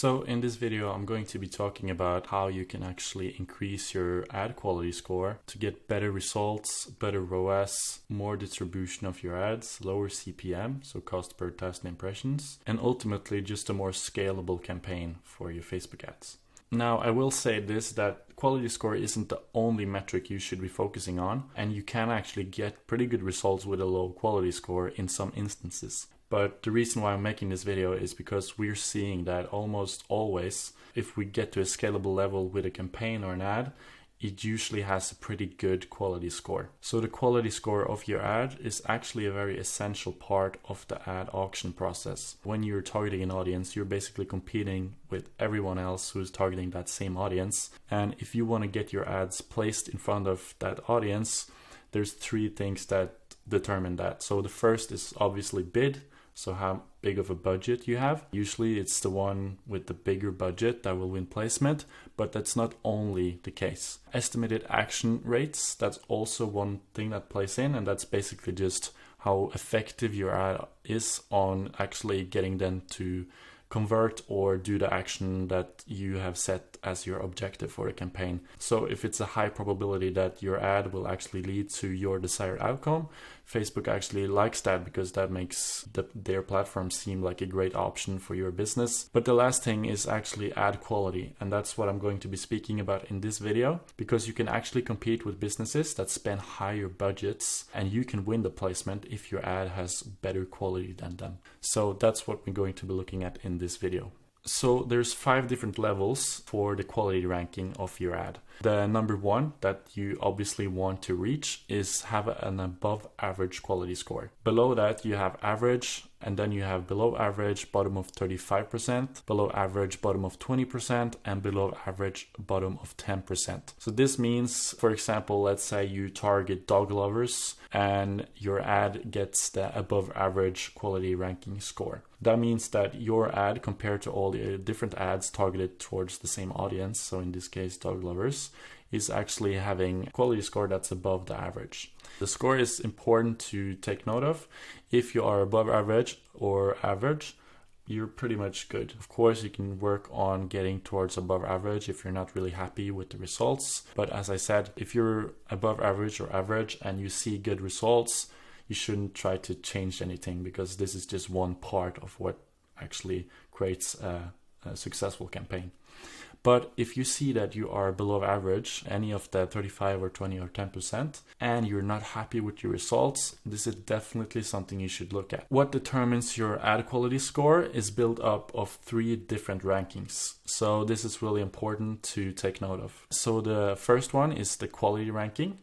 So in this video, I'm going to be talking about how you can actually increase your ad quality score to get better results, better ROAS, more distribution of your ads, lower CPM, so cost per 1,000 impressions, and ultimately just a more scalable campaign for your Facebook ads. Now, I will say this, that quality score isn't the only metric you should be focusing on, and you can actually get pretty good results with a low quality score in some instances. But the reason why I'm making this video is because we're seeing that almost always, if we get to a scalable level with a campaign or an ad, it usually has a pretty good quality score. So the quality score of your ad is actually a very essential part of the ad auction process. When you're targeting an audience, you're basically competing with everyone else who's targeting that same audience. And if you want to get your ads placed in front of that audience, there's three things that determine that. So the first is obviously bid. So how big of a budget you have. Usually it's the one with the bigger budget that will win placement, but that's not only the case. Estimated action rates, that's also one thing that plays in, and that's basically just how effective your ad is on actually getting them to convert or do the action that you have set as your objective for a campaign. So if it's a high probability that your ad will actually lead to your desired outcome, Facebook actually likes that because that makes their platform seem like a great option for your business. But the last thing is actually ad quality, and that's what I'm going to be speaking about in this video, because you can actually compete with businesses that spend higher budgets and you can win the placement if your ad has better quality than them. So that's what we're going to be looking at in this video. So there's 5 different levels for the quality ranking of your ad. The number one that you obviously want to reach is have an above average quality score. Below that you have average, and then you have below average, bottom of 35%, below average, bottom of 20%, and below average, bottom of 10%. So this means, for example, let's say you target dog lovers and your ad gets the above average quality ranking score. That means that your ad, compared to all the different ads targeted towards the same audience, so in this case dog lovers, is actually having a quality score that's above the average. The score is important to take note of. If you are above average or average, you're pretty much good. Of course, you can work on getting towards above average if you're not really happy with the results. But as I said, if you're above average or average and you see good results, you shouldn't try to change anything, because this is just one part of what actually creates a successful campaign. But if you see that you are below average, any of the 35 or 20 or 10%, and you're not happy with your results, this is definitely something you should look at. What determines your ad quality score is built up of 3 different rankings. So this is really important to take note of. So the first one is the quality ranking.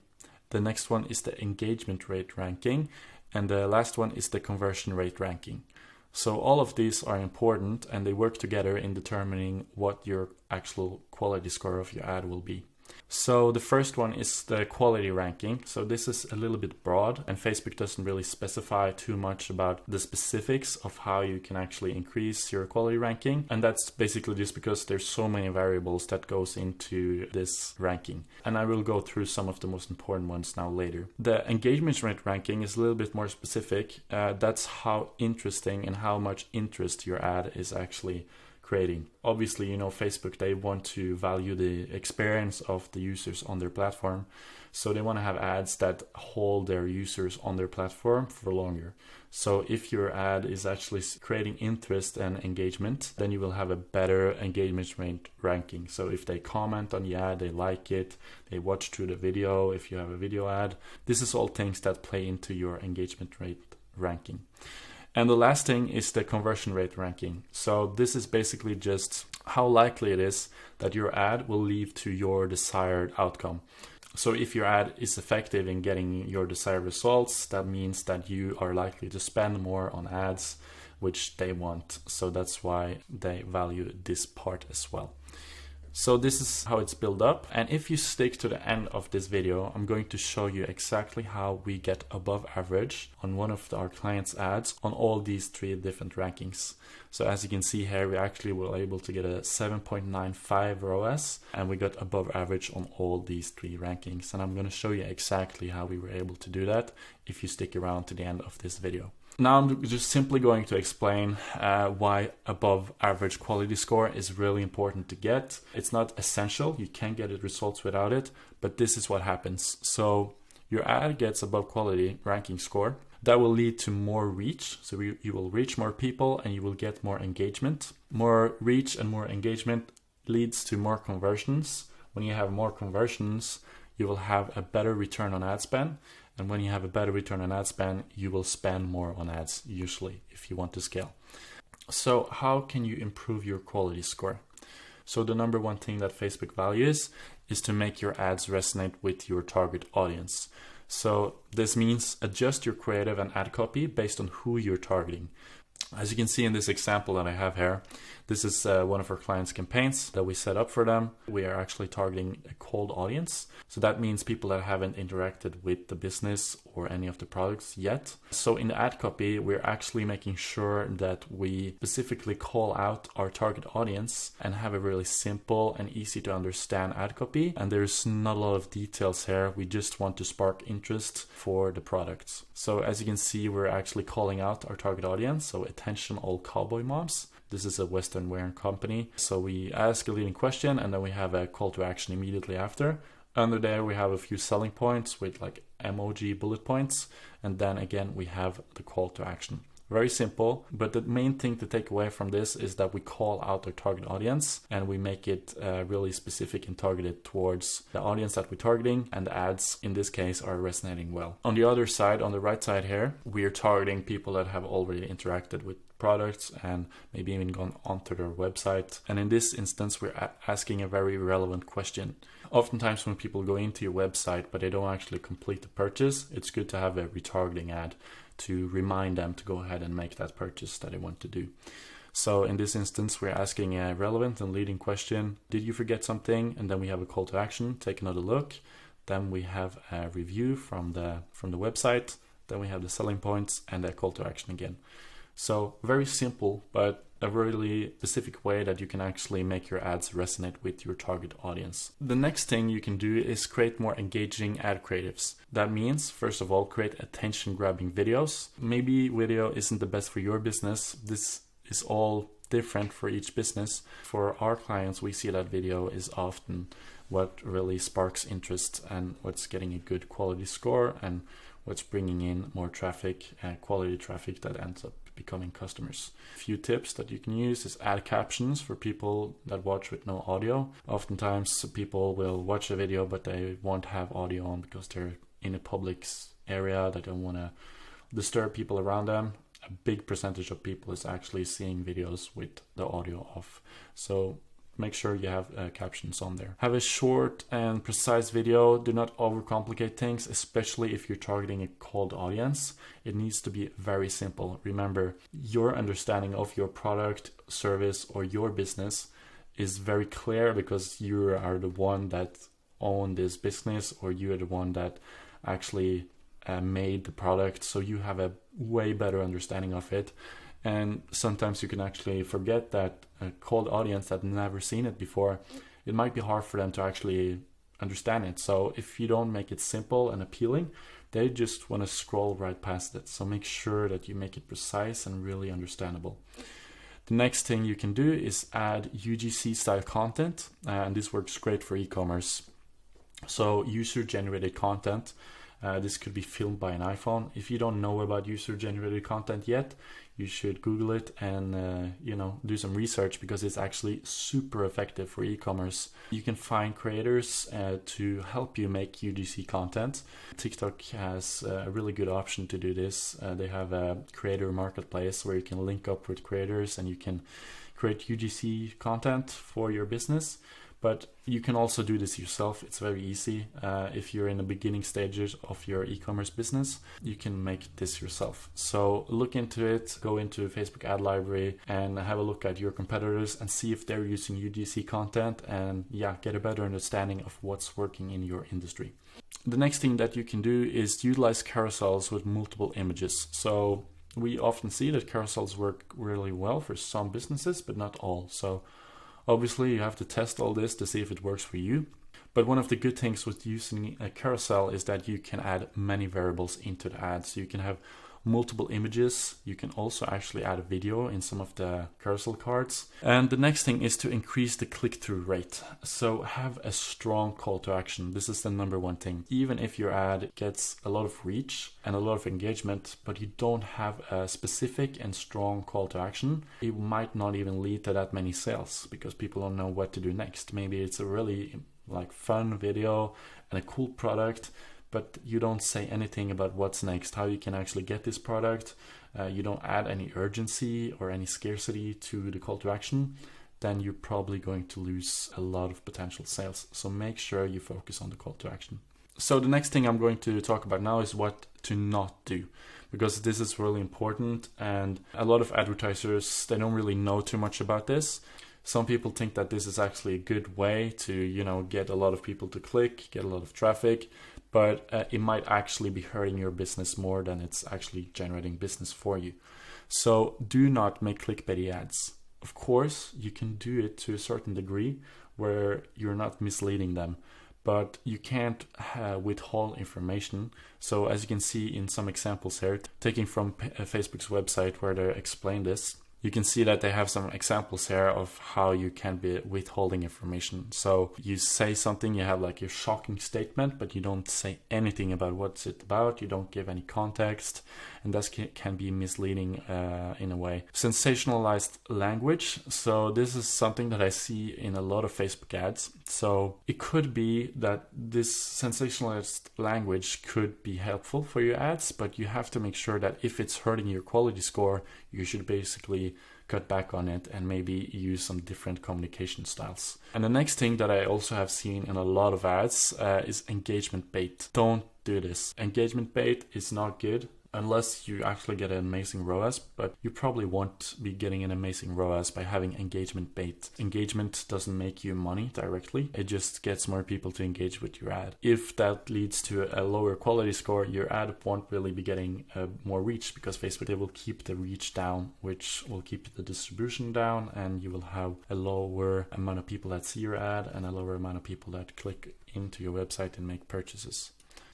The next one is the engagement rate ranking. And the last one is the conversion rate ranking. So all of these are important, and they work together in determining what your actual quality score of your ad will be. So the first one is the quality ranking. So this is a little bit broad, and Facebook doesn't really specify too much about the specifics of how you can actually increase your quality ranking. And that's basically just because there's so many variables that goes into this ranking. And I will go through some of the most important ones now later. The engagement rate ranking is a little bit more specific. That's how interesting and how much interest your ad is actually creating. Obviously, Facebook, they want to value the experience of the users on their platform. So they want to have ads that hold their users on their platform for longer. So if your ad is actually creating interest and engagement, then you will have a better engagement rate ranking. So if they comment on the ad, they like it, they watch through the video, if you have a video ad, this is all things that play into your engagement rate ranking. And the last thing is the conversion rate ranking. So this is basically just how likely it is that your ad will lead to your desired outcome. So if your ad is effective in getting your desired results, that means that you are likely to spend more on ads, which they want. So that's why they value this part as well. So this is how it's built up. And if you stick to the end of this video, I'm going to show you exactly how we get above average on one of our clients' ads on all these 3 different rankings. So as you can see here, we actually were able to get a 7.95 ROAS, and we got above average on all these 3 rankings. And I'm going to show you exactly how we were able to do that if you stick around to the end of this video. Now I'm just simply going to explain why above average quality score is really important to get. It's not essential, you can get it results without it, but this is what happens. So your ad gets above quality ranking score. That will lead to more reach. So you will reach more people and you will get more engagement. More reach and more engagement leads to more conversions. When you have more conversions, you will have a better return on ad spend. And when you have a better return on ad spend, you will spend more on ads, usually, if you want to scale. So how can you improve your quality score? So the number one thing that Facebook values is to make your ads resonate with your target audience. So this means adjust your creative and ad copy based on who you're targeting. As you can see in this example that I have here, this is one of our clients' campaigns that we set up for them. We are actually targeting a cold audience. So that means people that haven't interacted with the business or any of the products yet. So in the ad copy, we're actually making sure that we specifically call out our target audience and have a really simple and easy to understand ad copy. And there's not a lot of details here. We just want to spark interest for the products. So as you can see, we're actually calling out our target audience. So attention all cowboy moms. This is a Western wear company. So we ask a leading question and then we have a call to action immediately after. Under there, we have a few selling points with like emoji bullet points. And then again, we have the call to action. Very simple, but the main thing to take away from this is that we call out our target audience and we make it really specific and targeted towards the audience that we're targeting, and the ads in this case are resonating well. On the other side, on the right side here, we are targeting people that have already interacted with products and maybe even gone onto their website. And in this instance, we're asking a very relevant question. Oftentimes when people go into your website but they don't actually complete the purchase, it's good to have a retargeting ad to remind them to go ahead and make that purchase that they want to do. So in this instance, we're asking a relevant and leading question. Did you forget something? And then we have a call to action. Take another look. Then we have a review from the website. Then we have the selling points and a call to action again. So very simple, but a really specific way that you can actually make your ads resonate with your target audience. The next thing you can do is create more engaging ad creatives. That means, first of all, create attention-grabbing videos. Maybe video isn't the best for your business. This is all different for each business. For our clients, we see that video is often what really sparks interest and what's getting a good quality score and what's bringing in more traffic, quality traffic that ends up becoming customers. A few tips that you can use is add captions for people that watch with no audio. Oftentimes people will watch a video but they won't have audio on because they're in a public area. They don't want to disturb people around them. A big percentage of people is actually seeing videos with the audio off. So make sure you have captions on there. Have a short and precise video. Do not overcomplicate things, especially if you're targeting a cold audience. It needs to be very simple. Remember, your understanding of your product, service, or your business is very clear because you are the one that own this business, or you are the one that actually made the product. So you have a way better understanding of it. And sometimes you can actually forget that a cold audience that never seen it before, it might be hard for them to actually understand it. So if you don't make it simple and appealing, they just want to scroll right past it. So make sure that you make it precise and really understandable. The next thing you can do is add UGC style content, and this works great for e-commerce. So user-generated content. This could be filmed by an iPhone. If you don't know about user-generated content yet, you should Google it and do some research because it's actually super effective for e-commerce. You can find creators to help you make UGC content. TikTok has a really good option to do this. They have a creator marketplace where you can link up with creators and you can create UGC content for your business. But you can also do this yourself. It's very easy. If you're in the beginning stages of your e-commerce business, you can make this yourself. So look into it, go into Facebook ad library and have a look at your competitors and see if they're using UGC content and get a better understanding of what's working in your industry. The next thing that you can do is utilize carousels with multiple images. So we often see that carousels work really well for some businesses, but not all. So obviously, you have to test all this to see if it works for you. But one of the good things with using a carousel is that you can add many variables into the ad. So you can have multiple images. You can also actually add a video in some of the carousel cards. And the next thing is to increase the click-through rate. So have a strong call to action. This is the number one thing. Even if your ad gets a lot of reach and a lot of engagement, but you don't have a specific and strong call to action, it might not even lead to that many sales because people don't know what to do next. Maybe it's a really like fun video and a cool product, but you don't say anything about what's next, how you can actually get this product. You don't add any urgency or any scarcity to the call to action, then you're probably going to lose a lot of potential sales. So make sure you focus on the call to action. So the next thing I'm going to talk about now is what to not do, because this is really important, and a lot of advertisers, they don't really know too much about this. Some people think that this is actually a good way to, get a lot of people to click, get a lot of traffic, but it might actually be hurting your business more than it's actually generating business for you. So do not make clickbaity ads. Of course, you can do it to a certain degree where you're not misleading them, but you can't withhold information. So as you can see in some examples here, taking from Facebook's website where they explain this, you can see that they have some examples here of how you can be withholding information. So you say something, you have like your shocking statement, but you don't say anything about what's it about. You don't give any context, and that can be misleading in a way. Sensationalized language. So this is something that I see in a lot of Facebook ads. So it could be that this sensationalized language could be helpful for your ads, but you have to make sure that if it's hurting your quality score, you should basically cut back on it and maybe use some different communication styles. And the next thing that I also have seen in a lot of ads is engagement bait. Don't do this. Engagement bait is not good unless you actually get an amazing ROAS, but you probably won't be getting an amazing ROAS by having engagement bait. Engagement doesn't make you money directly. It just gets more people to engage with your ad. If that leads to a lower quality score, your ad won't really be getting more reach, because Facebook, they will keep the reach down, which will keep the distribution down, and you will have a lower amount of people that see your ad and a lower amount of people that click into your website and make purchases.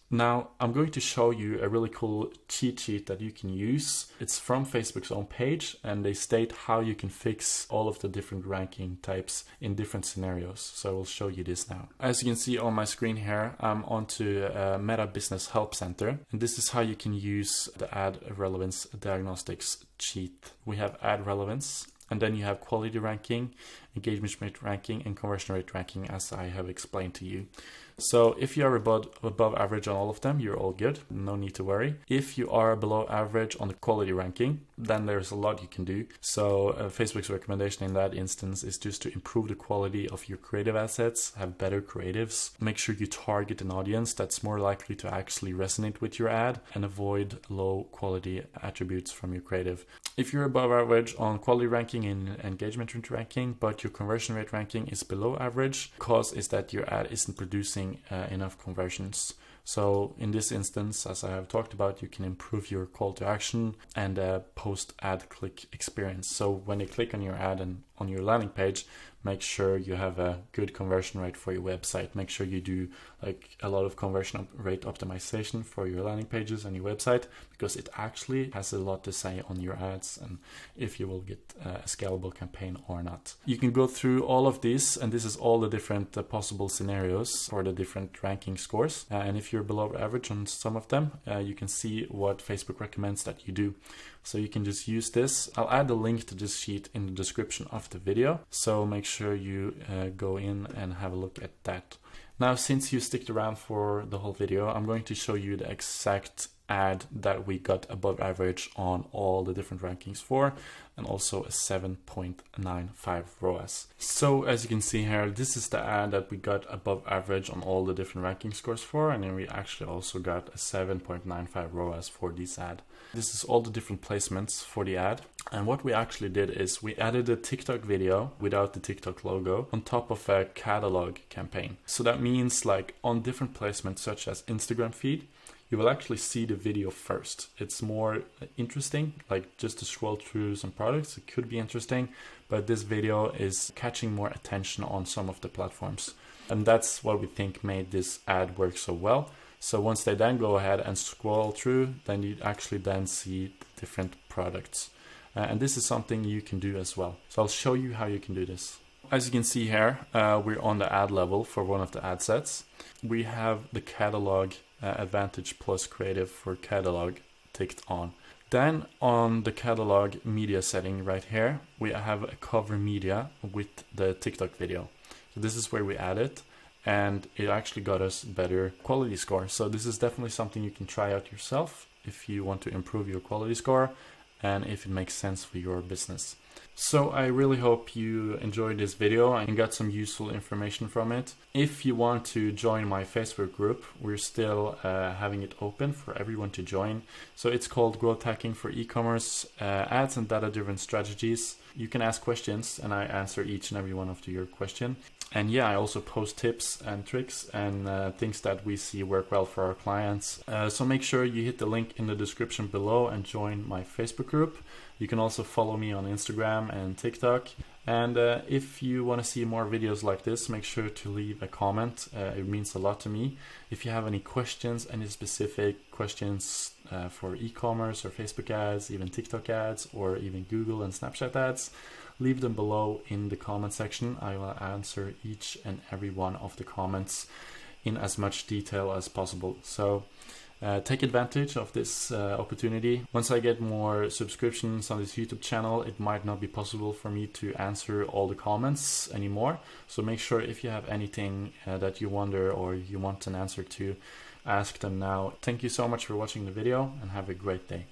Now, I'm going to show you a really cool cheat sheet that you can use. It's from Facebook's own page, and they state how you can fix all of the different ranking types in different scenarios. So I will show you this now. As you can see on my screen here, I'm onto Meta Business Help Center, and this is how you can use the Ad Relevance Diagnostics cheat. We have ad relevance, and then you have quality ranking, engagement rate ranking, and conversion rate ranking, as I have explained to you. So if you are above average on all of them, you're all good. No need to worry. If you are below average on the quality ranking, then there's a lot you can do. So Facebook's recommendation in that instance is just to improve the quality of your creative assets, have better creatives, make sure you target an audience that's more likely to actually resonate with your ad, and avoid low quality attributes from your creative. If you're above average on quality ranking and engagement rate ranking, but your conversion rate ranking is below average, the cause is that your ad isn't producing enough conversions. So in this instance, as I have talked about, you can improve your call to action and post-ad click experience. So when they click on your ad and on your landing page, make sure you have a good conversion rate for your website. Make sure you do like a lot of conversion rate optimization for your landing pages and your website, because it actually has a lot to say on your ads and if you will get a scalable campaign or not. You can go through all of these, and this is all the different possible scenarios for the different ranking scores. And if you're below average on some of them, you can see what Facebook recommends that you do. So you can just use this. I'll add the link to this sheet in the description of the video, so make sure you go in and have a look at that. Now, since you sticked around for the whole video, I'm going to show you the exact ad that we got above average on all the different rankings for, and also a 7.95 ROAS. So as you can see here, this is the ad that we got above average on all the different ranking scores for, and then we actually also got a 7.95 ROAS for this ad. This is all the different placements for the ad. And what we actually did is we added a TikTok video without the TikTok logo on top of a catalog campaign. So that means like on different placements such as Instagram feed, you will actually see the video first. It's more interesting, like just to scroll through some products, it could be interesting, but this video is catching more attention on some of the platforms. And that's what we think made this ad work so well. So once they then go ahead and scroll through, then you actually then see the different products. And this is something you can do as well. So I'll show you how you can do this. As you can see here, we're on the ad level for one of the ad sets. We have the catalog Advantage Plus Creative for catalog ticked on. Then on the catalog media setting right here, we have a cover media with the TikTok video. So this is where we add it, and it actually got us better quality score. So this is definitely something you can try out yourself if you want to improve your quality score and if it makes sense for your business. So I really hope you enjoyed this video and got some useful information from it. If you want to join my Facebook group, we're still having it open for everyone to join. So it's called Growth Hacking for E-commerce Ads and Data-Driven Strategies. You can ask questions and I answer each and every one of your question. And yeah, I also post tips and tricks and things that we see work well for our clients. So make sure you hit the link in the description below and join my Facebook group. You can also follow me on Instagram and TikTok. And if you want to see more videos like this, make sure to leave a comment. It means a lot to me. If you have any questions, any specific questions for e-commerce or Facebook ads, even TikTok ads, or even Google and Snapchat ads, leave them below in the comment section. I will answer each and every one of the comments in as much detail as possible. So take advantage of this opportunity. Once I get more subscriptions on this YouTube channel, it might not be possible for me to answer all the comments anymore. So make sure if you have anything that you wonder or you want an answer to, ask them now. Thank you so much for watching the video and have a great day.